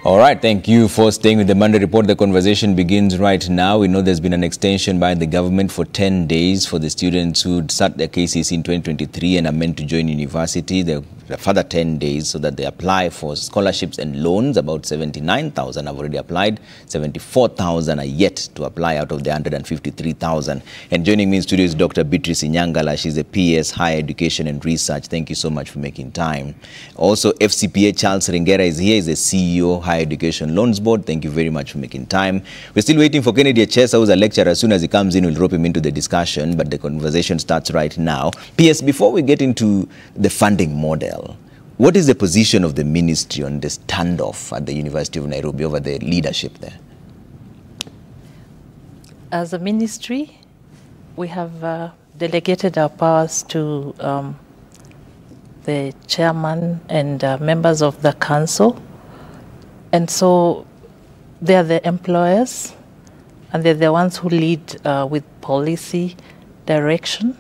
All right, thank you for staying with the Monday Report. The conversation begins right now. We know there's been an extension by the government for 10 days for the students who start their KCSE in 2023 and are meant to join university. There are further 10 days so that they apply for scholarships and loans. About 79,000 have already applied. 74,000 are yet to apply out of the 153,000. And joining me in studio is Dr. Beatrice Inyangala. She's a PS, Higher Education and Research. Thank you so much for making time. Also, FCPA Charles Ringera is here. He's the CEO, Higher Education Loans Board. Thank you very much for making time. We're still waiting for Kennedy Achesa, who's a lecturer. As soon as he comes in, we'll drop him into the discussion, but the conversation starts right now. PS, before we get into the funding model, what is the position of the ministry on the standoff at the University of Nairobi over the leadership there? As a ministry, we have delegated our powers to the chairman and members of the council. And so they are the employers, and they're the ones who lead with policy direction.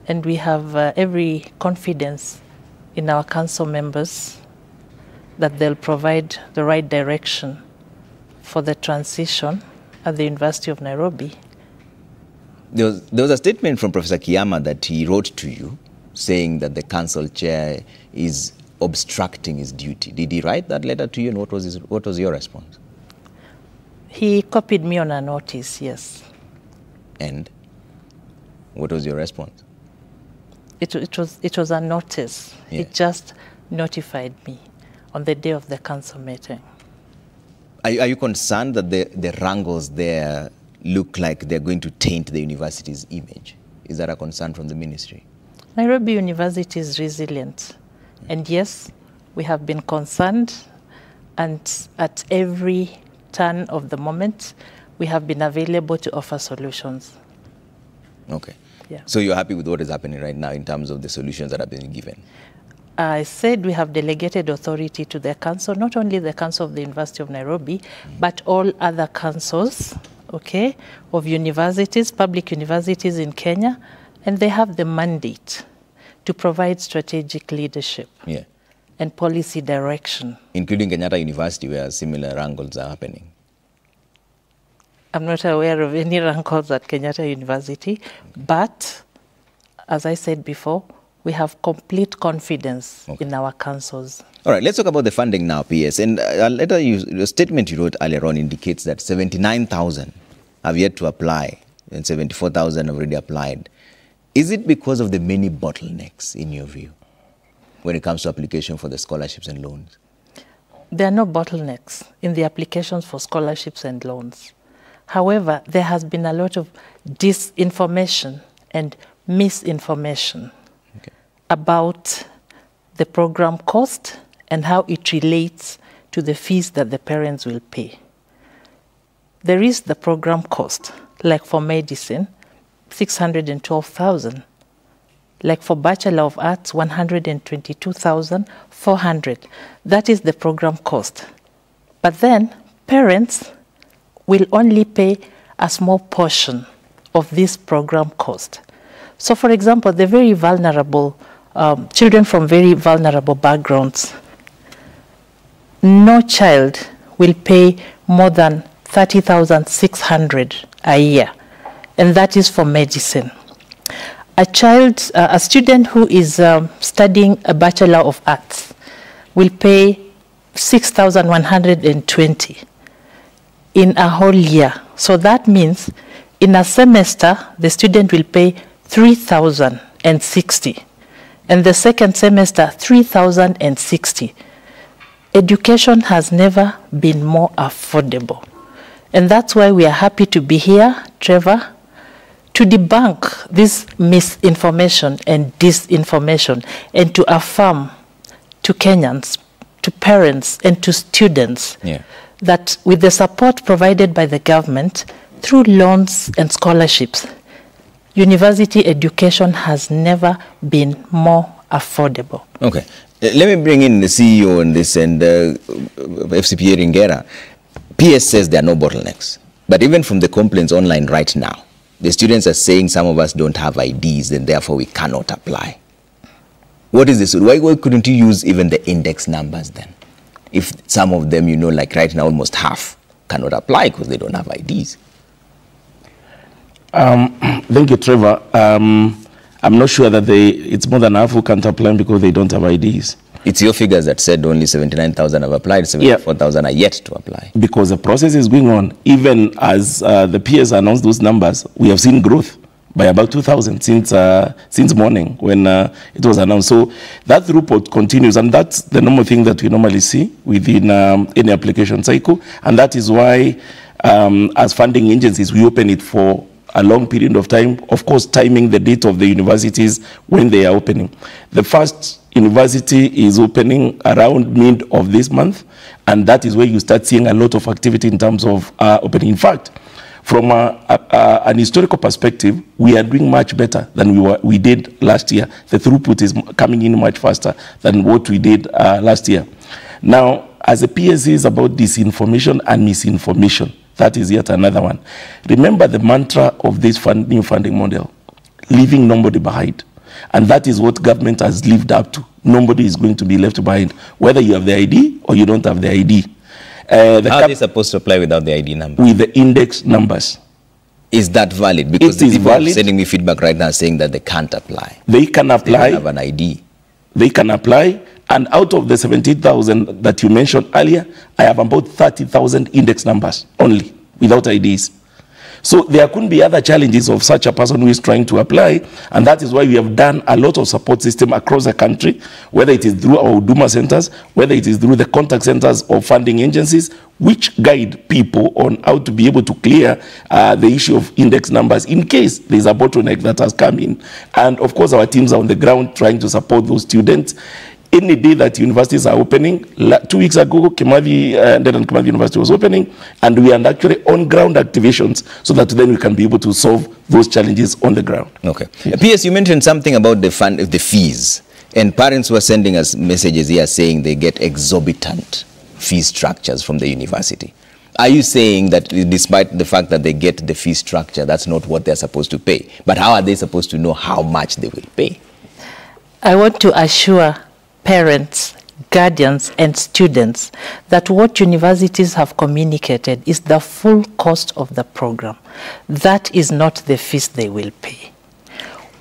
And we have every confidence in our council members that they'll provide the right direction for the transition at the University of Nairobi. There was a statement from Professor Kiyama that he wrote to you saying that the council chair is obstructing his duty. Did he write that letter to you, and what was your response? He copied me on a notice, yes. And what was your response? It was a notice. Yeah. He just notified me on the day of the council meeting. Are you concerned that the wrangles there look like they're going to taint the university's image? Is that a concern from the ministry? Nairobi University is resilient. And yes, we have been concerned, and at every turn of the moment, we have been available to offer solutions. Okay. Yeah. So you're happy with what is happening right now in terms of the solutions that have been given? I said we have delegated authority to the council, not only the council of the University of Nairobi, but all other councils, okay, of universities, public universities in Kenya, and they have the mandate to provide strategic leadership, yeah, and policy direction. Including Kenyatta University, where similar wrangles are happening. I'm not aware of any wrangles at Kenyatta University, but as I said before, we have complete confidence in our councils. All right, let's talk about the funding now, PS. And the statement you wrote earlier on indicates that 79,000 have yet to apply, and 74,000 have already applied. Is it because of the many bottlenecks, in your view, when it comes to application for the scholarships and loans? There are no bottlenecks in the applications for scholarships and loans. However, there has been a lot of disinformation and misinformation about the program cost and how it relates to the fees that the parents will pay. There is the program cost, like for medicine, 612,000. Like for Bachelor of Arts, 122,400. That is the program cost. But then parents will only pay a small portion of this program cost. So for example, the very vulnerable, children from very vulnerable backgrounds, no child will pay more than 30,600 a year. And that is for medicine. A student who is studying a Bachelor of Arts will pay 6,120 in a whole year. So that means in a semester, the student will pay 3,060. And the second semester, 3,060. Education has never been more affordable. And that's why we are happy to be here, Trevor, to debunk this misinformation and disinformation, and to affirm to Kenyans, to parents, and to students that with the support provided by the government through loans and scholarships, university education has never been more affordable. Okay. Let me bring in the CEO on this and FCPA Ringera. PS says there are no bottlenecks. But even from the complaints online right now, the students are saying some of us don't have IDs and therefore we cannot apply. What is this? Why couldn't you use even the index numbers then? if some of them, you know, like right now, almost half cannot apply because they don't have IDs? Thank you, Trevor. I'm not sure that it's more than half who can't apply because they don't have IDs. It's your figures that said only 79,000 have applied, 74,000 are yet to apply. Because the process is going on. Even as the PS announced those numbers, we have seen growth by about 2,000 since morning when it was announced. So that report continues, and that's the normal thing that we normally see within any application cycle. And that is why, as funding agencies, we open it for a long period of time, of course, timing the date of the universities when they are opening. The first university is opening around mid of this month, and that is where you start seeing a lot of activity in terms of opening. In fact, from an historical perspective, we are doing much better than we did last year. The throughput is coming in much faster than what we did last year. Now, as a PSC is about disinformation and misinformation, that is yet another one. Remember the mantra of this new funding model, leaving nobody behind. And that is what government has lived up to. Nobody is going to be left behind, whether you have the ID or you don't have the ID. How are they supposed to apply without the ID number? With the index numbers. Is that valid? Because the people are sending me feedback right now saying that they can't apply. They can apply. They don't have an ID. They can apply. And out of the 17,000 that you mentioned earlier, I have about 30,000 index numbers only, without IDs. So there couldn't be other challenges of such a person who is trying to apply, and that is why we have done a lot of support system across the country, whether it is through our Huduma centers, whether it is through the contact centers or funding agencies, which guide people on how to be able to clear the issue of index numbers in case there's a bottleneck that has come in. And of course, our teams are on the ground trying to support those students. Any day that universities are opening, 2 weeks ago, Kimathi University was opening, and we are actually on-ground activations so that then we can be able to solve those challenges on the ground. Okay. Yes. PS, you mentioned something about the fees, and parents were sending us messages here saying they get exorbitant fee structures from the university. Are you saying that despite the fact that they get the fee structure, that's not what they're supposed to pay? But how are they supposed to know how much they will pay? I want to assure parents, guardians, and students that what universities have communicated is the full cost of the program. That is not the fees they will pay.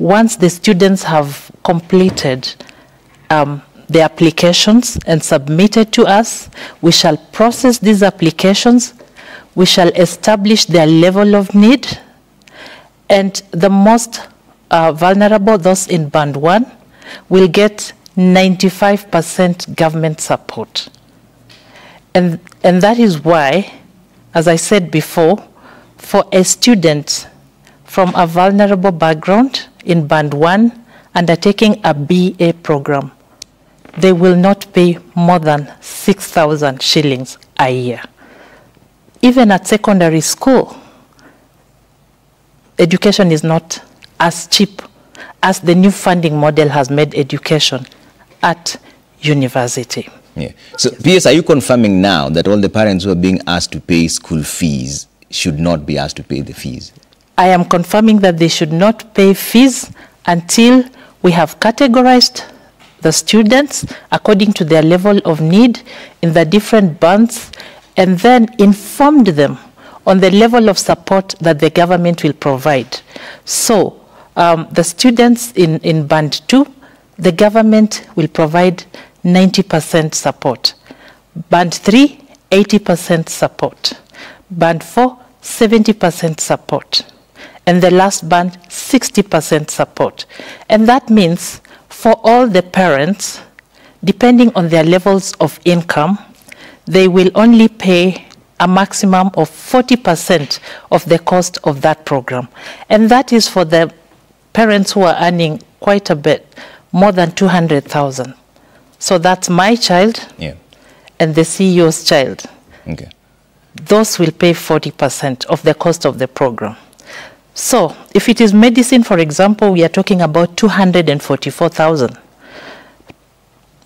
Once the students have completed the applications and submitted to us, we shall process these applications, we shall establish their level of need, and the most vulnerable, those in Band 1, will get 95% government support. And that is why, as I said before, for a student from a vulnerable background in Band 1 undertaking a BA program, they will not pay more than 6,000 shillings a year. Even at secondary school, education is not as cheap as the new funding model has made education at university. Yeah. So, PS, are you confirming now that all the parents who are being asked to pay school fees should not be asked to pay the fees? I am confirming that they should not pay fees until we have categorized the students according to their level of need in the different bands, and then informed them on the level of support that the government will provide. So, the students in Band 2, the government will provide 90% support. Band 3, 80% support. Band 4, 70% support. And the last band, 60% support. And that means for all the parents, depending on their levels of income, they will only pay a maximum of 40% of the cost of that program. And that is for the parents who are earning quite a bit, more than 200,000. So that's my child and the CEO's child. Okay. Those will pay 40% of the cost of the program. So if it is medicine, for example, we are talking about 244,000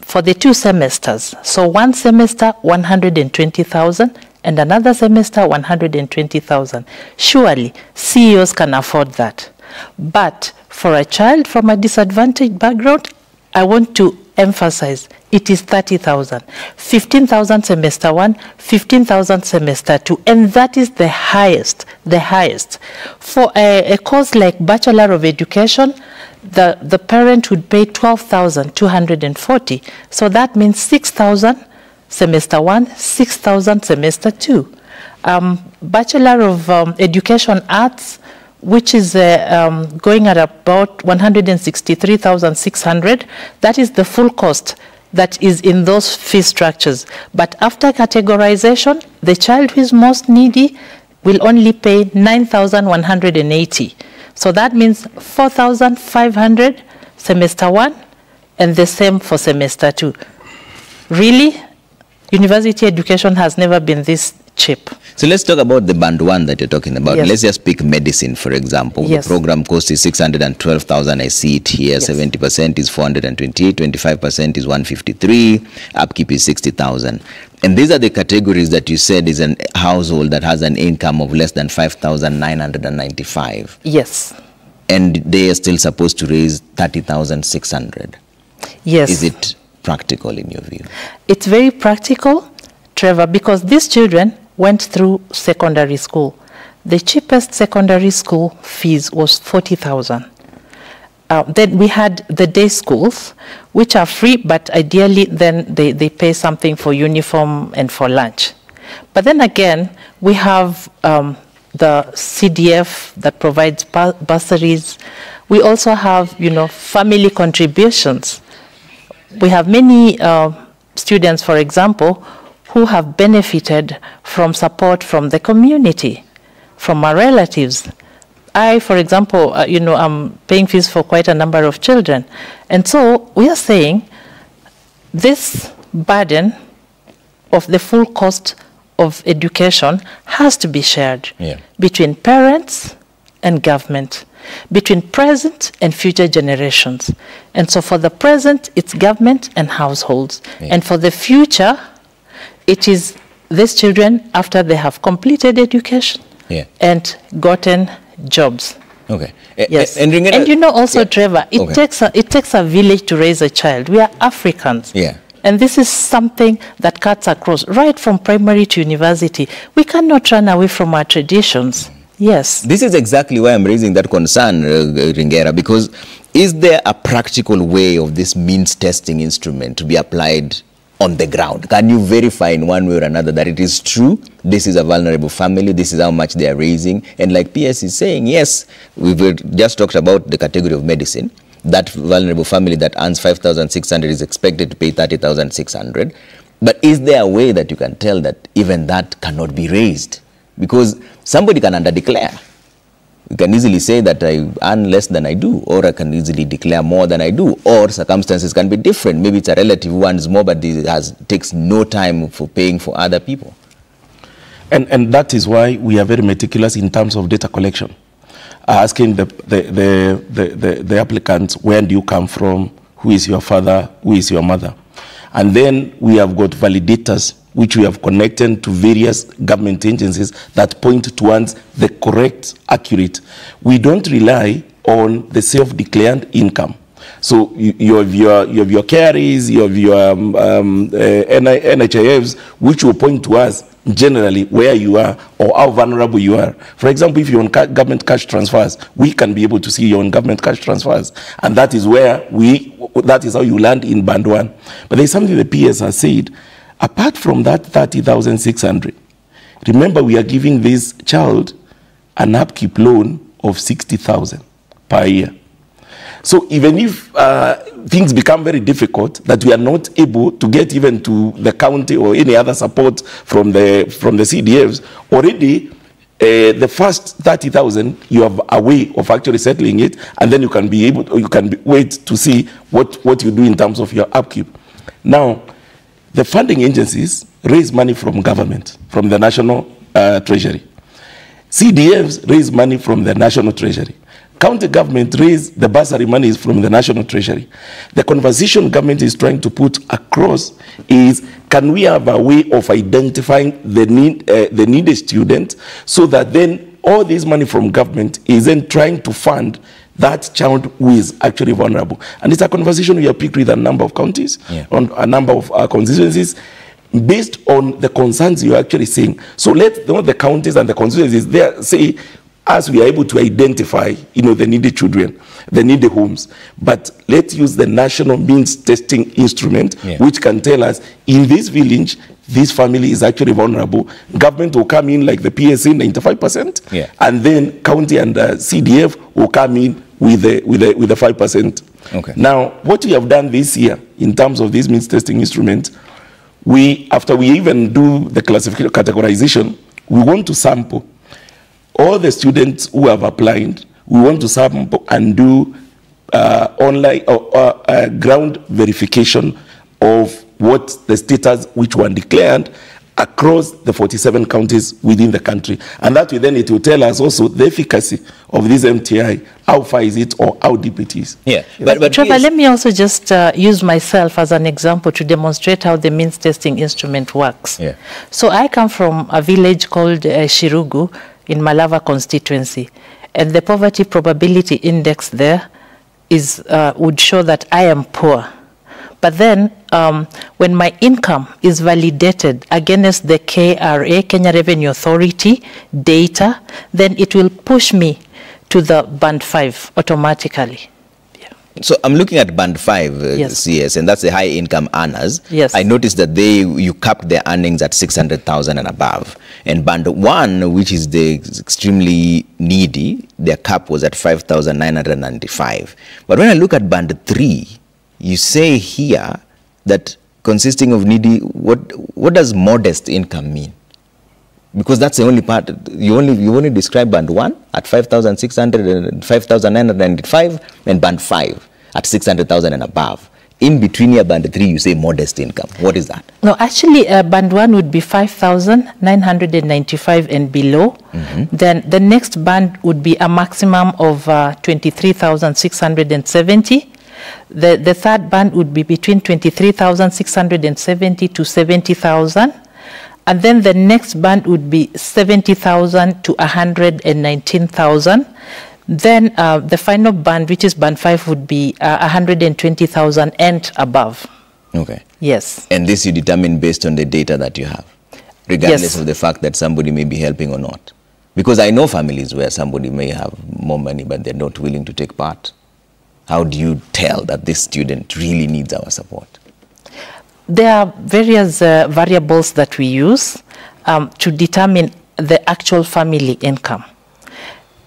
for the 2 semesters. So one semester, 120,000, and another semester, 120,000. Surely CEOs can afford that. But for a child from a disadvantaged background, I want to emphasize, it is 30,000. 15,000 semester 1, 15,000 semester 2, and that is the highest, the highest. For a course like Bachelor of Education, the parent would pay 12,240. So that means 6,000 semester 1, 6,000 semester 2. Bachelor of Education Arts, which is going at about 163,600. That is the full cost that is in those fee structures. But after categorization, the child who is most needy will only pay 9,180. So that means 4,500 semester 1 and the same for semester 2. Really, university education has never been this cheap. So let's talk about the band 1 that you're talking about. Yes. Let's just pick medicine, for example. Yes. The program cost is 612,000. I see it here. Yes. 70% is 428, 25% is 153, upkeep is 60,000. And these are the categories that you said is a household that has an income of less than 5,995. Yes. And they are still supposed to raise 30,600. Yes. Is it practical in your view? It's very practical, Trevor, because these children went through secondary school. The cheapest secondary school fees was 40,000. Then we had the day schools, which are free, but ideally then they pay something for uniform and for lunch. But then again, we have the CDF that provides bursaries. We also have, family contributions. We have many students, for example, who have benefited from support from the community, from our relatives. I, for example, I'm paying fees for quite a number of children. And so we are saying this burden of the full cost of education has to be shared between parents and government, between present and future generations. And so for the present, it's government and households. And for the future, it is these children after they have completed education and gotten jobs. Okay. Yes. And also, Trevor, it takes a village to raise a child. We are Africans. Yeah. And this is something that cuts across right from primary to university. We cannot run away from our traditions. Yes. This is exactly why I'm raising that concern, Ringera, because is there a practical way of this means testing instrument to be applied on the ground? Can you verify in one way or another that it is true, this is a vulnerable family, this is how much they are raising? And like PS is saying, yes, we've just talked about the category of medicine. That vulnerable family that earns 5,600 is expected to pay 30,600. But is there a way that you can tell that even that cannot be raised? Because somebody can underdeclare. You can easily say that I earn less than I do, or I can easily declare more than I do, or circumstances can be different. Maybe it's a relative who earns more, but takes no time for paying for other people. And that is why we are very meticulous in terms of data collection. Asking the applicants, where do you come from, who is your father, who is your mother? And then we have got validators, which we have connected to various government agencies that point towards the correct, accurate. We don't rely on the self-declared income. So you have your carries, you have your NHIFs, which will point to us generally where you are or how vulnerable you are. For example, if you're on government cash transfers, we can be able to see you on government cash transfers. And that is where that is how you land in band 1. But there's something the PS has said. Apart from that 30,600, remember we are giving this child an upkeep loan of 60,000 per year. So even if things become very difficult, that we are not able to get even to the county or any other support from the CDFs, already the first 30,000 you have a way of actually settling it, and then you can be able, or you can wait to see what you do in terms of your upkeep. Now, the funding agencies raise money from government, from the national treasury. CDFs raise money from the national treasury. County government raise the bursary monies from the national treasury. The conversation government is trying to put across is, can we have a way of identifying the needed student, so that then all this money from government is then trying to fund that child who is actually vulnerable. And it's a conversation we have picked with a number of counties, on a number of constituencies, based on the concerns you're actually seeing. So let the counties and the constituencies there say, as we are able to identify, the needy children, the needy homes, but let's use the national means testing instrument, which can tell us, in this village, this family is actually vulnerable. Government will come in like the PSA, 95%, and then county and CDF will come in with the 5%. Okay. Now, what we have done this year in terms of this means testing instrument, after we even do the classification categorization, we want to sample all the students who have applied. We want to sample and do online or ground verification of what the status which were declared across the 47 counties within the country. And that way then it will tell us also the efficacy of this MTI, how far is it or how deep it is. Yeah. But Trevor, let me also just use myself as an example to demonstrate how the means testing instrument works. Yeah. So I come from a village called Shirugu in Malava constituency, and the poverty probability index there is would show that I am poor. But then when my income is validated against the KRA, Kenya Revenue Authority data, then it will push me to the band 5 automatically. So I'm looking at band 5 Yes. CS, and that's the high income earners. Yes. I noticed that you capped their earnings at 600,000 and above. And band 1, which is the extremely needy, their cap was at 5,995. But when I look at band 3, you say here that consisting of needy, what does modest income mean? Because that's the only part. You only describe band 1 at 5,600 and 5,995, and band 5 at 600,000 and above. In between here, band 3, you say modest income. What is that? No, actually, band 1 would be 5,995 and below. Then the next band would be a maximum of 23,670. The third band would be between 23,670 to 70,000. And then the next band would be 70,000 to 119,000. Then the final band, which is band 5, would be 120,000 and above. Okay. Yes. And this you determine based on the data that you have, regardless of the fact that somebody may be helping or not. Because I know families where somebody may have more money, but they're not willing to take part. How do you tell that this student really needs our support? There are various variables that we use to determine the actual family income.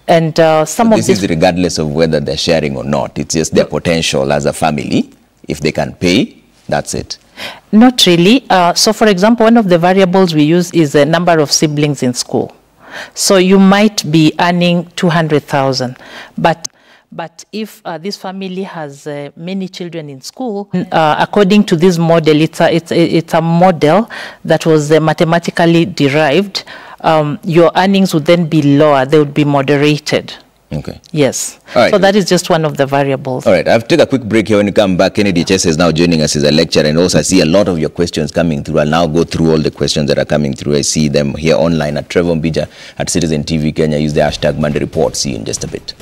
And some of this is regardless of whether they're sharing or not. It's just their potential as a family. If they can pay, that's it. Not really. So, for example, one of the variables we use is the number of siblings in school. So you might be earning 200,000, but if this family has many children in school, according to this model, it's a model that was mathematically derived. Your earnings would then be lower; they would be moderated. Okay. Yes. All right. So that is just one of the variables. All right. I'll take a quick break here. When you come back, Kennedy Chess is now joining us as a lecturer, and also I see a lot of your questions coming through. I'll now go through all the questions that are coming through. I see them here online at Trevor Mbija at Citizen TV Kenya. Use the hashtag Monday Report. See you in just a bit.